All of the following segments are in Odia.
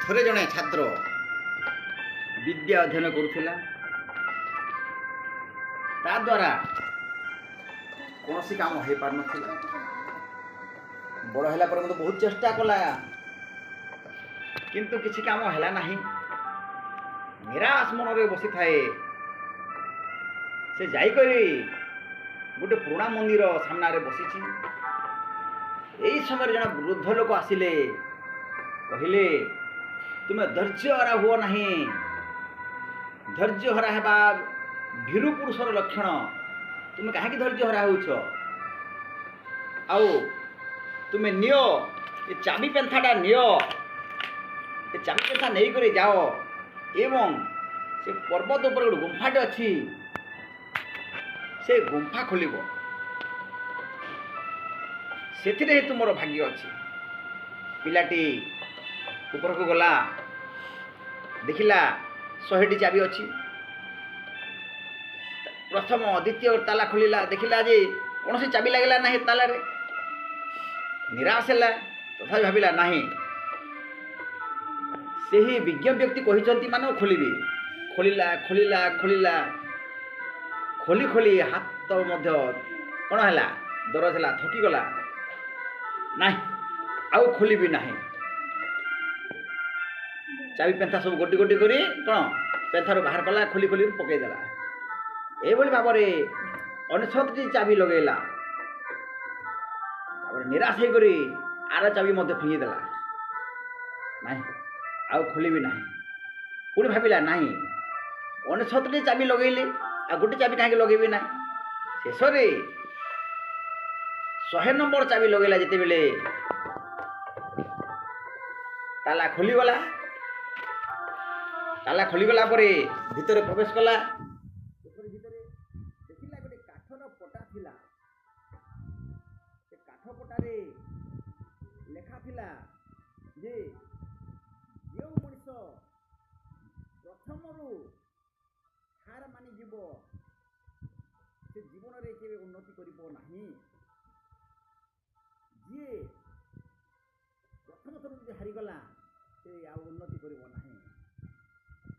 ଥରେ ଜଣେ ଛାତ୍ର ବିଦ୍ୟା ଅଧ୍ୟୟନ କରୁଥିଲା। ତା ଦ୍ୱାରା କୌଣସି କାମ ହୋଇପାରୁନଥିଲା। ବଡ଼ ହେଲା ପରେ ମଧ୍ୟ ବହୁତ ଚେଷ୍ଟା କଲା, କିନ୍ତୁ କିଛି କାମ ହେଲା ନାହିଁ। ନିରାଶ ମନରେ ବସିଥାଏ। ସେ ଯାଇକରି ଗୋଟେ ପୁରୁଣା ମନ୍ଦିର ସାମ୍ନାରେ ବସିଛି। ଏହି ସମୟରେ ଜଣେ ବୃଦ୍ଧ ଲୋକ ଆସିଲେ, କହିଲେ, ତୁମେ ଧୈର୍ଯ୍ୟହରା ହୁଅ ନାହିଁ। ଧୈର୍ଯ୍ୟହରା ହେବା ଭୀରୁ ପୁରୁଷର ଲକ୍ଷଣ। ତୁମେ କାହିଁକି ଧୈର୍ଯ୍ୟହରା ହେଉଛ? ଆଉ ତୁମେ ନିଅ, ଏ ଚାବି ପେନ୍ଥାଟା ନିଅ। ଏ ଚାବି ପେନ୍ଥା ନେଇକରି ଯାଅ ଏବଂ ସେ ପର୍ବତ ଉପରେ ଗୋଟେ ଗୁମ୍ଫାଟେ ଅଛି, ସେ ଗୁମ୍ଫା ଖୋଲିବ। ସେଥିରେ ହିଁ ତୁମର ଭାଗ୍ୟ ଅଛି। ପିଲାଟି ଉପରକୁ ଗଲା, ଦେଖିଲା 100ଟି ଚାବି ଅଛି। ପ୍ରଥମ ଦ୍ୱିତୀୟ ତାଲା ଖୋଲିଲା, ଦେଖିଲା ଯେ କୌଣସି ଚାବି ଲାଗିଲା ନାହିଁ ତାଲାରେ। ନିରାଶ ହେଲା, ତଥାପି ଭାବିଲା ନାହିଁ, ସେହି ବିଜ୍ଞ ବ୍ୟକ୍ତି କହିଛନ୍ତି ମାନେ ଖୋଲିବି। ଖୋଲିଲା ଖୋଲିଲା ଖୋଲିଲା, ଖୋଲି ଖୋଲି ହାତ ମଧ୍ୟ କ'ଣ ହେଲା, ଦରଜ ହେଲା, ଥକିଗଲା। ନାହିଁ, ଆଉ ଖୋଲିବି ନାହିଁ। ଚାବି ପେନ୍ଥା ସବୁ ଗୋଟି ଗୋଟି କରି କ'ଣ ପେନ୍ଥାରୁ ବାହାର କଲା, ଖୋଲି ଖୋଲି ପକାଇଦେଲା। ଏଇଭଳି ଭାବରେ 69ଟି ଚାବି ଲଗାଇଲା। ତାପରେ ନିରାଶ ହେଇକରି ଆର ଚାବି ମଧ୍ୟ ଫିଙ୍ଗିଦେଲା। ନାହିଁ, ଆଉ ଖୋଲିବି ନାହିଁ। ପୁଣି ଭାବିଲା ନାହିଁ, 69ଟି ଚାବି ଲଗେଇଲି, ଆଉ ଗୋଟେ ଚାବି କାହିଁକି ଲଗେଇବି ନାହିଁ। ଶେଷରେ 100 ନମ୍ବର ଚାବି ଲଗେଇଲା। ଯେତେବେଳେ ତାଲା ଖୋଲିଗଲା, ତାଲା ଖୋଲିଗଲା ପରେ ଭିତରେ ପ୍ରବେଶ କଲା। ଭିତରେ ଦେଖିଲା ଗୋଟେ କାଠର ପଟା ଥିଲା। ସେ କାଠ ପଟାରେ ଲେଖା ଥିଲା ଯେ ଯେଉଁ ମଣିଷ ପ୍ରଥମରୁ ହାର ମାନିଯିବ, ସେ ଜୀବନରେ କେବେ ଉନ୍ନତି କରିବ ନାହିଁ। ଯିଏ ପ୍ରଥମ ଥର ଯଦି ହାରିଗଲା, ସେ ଆଉ ଉନ୍ନତି କରିବ ନାହିଁ।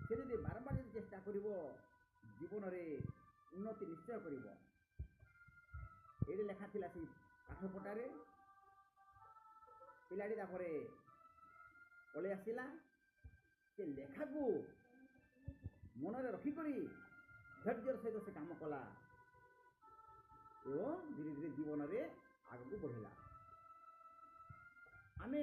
ସେ ଯଦି ବାରମ୍ବାର ଯଦି ଚେଷ୍ଟା କରିବ, ଜୀବନରେ ଉନ୍ନତି ନିଶ୍ଚୟ କରିବ। ଏଇଠି ଲେଖା ଥିଲା ସେଇ କାଠପଟାରେ। ପିଲାଟି ତାପରେ ପଳେଇ ଆସିଲା। ସେ ଲେଖାକୁ ମନରେ ରଖିକରି ଧୈର୍ଯ୍ୟର ସହିତ ସେ କାମ କଲା ଏବଂ ଧୀରେ ଧୀରେ ଜୀବନରେ ଆଗକୁ ବଢ଼ିଲା। ଆମେ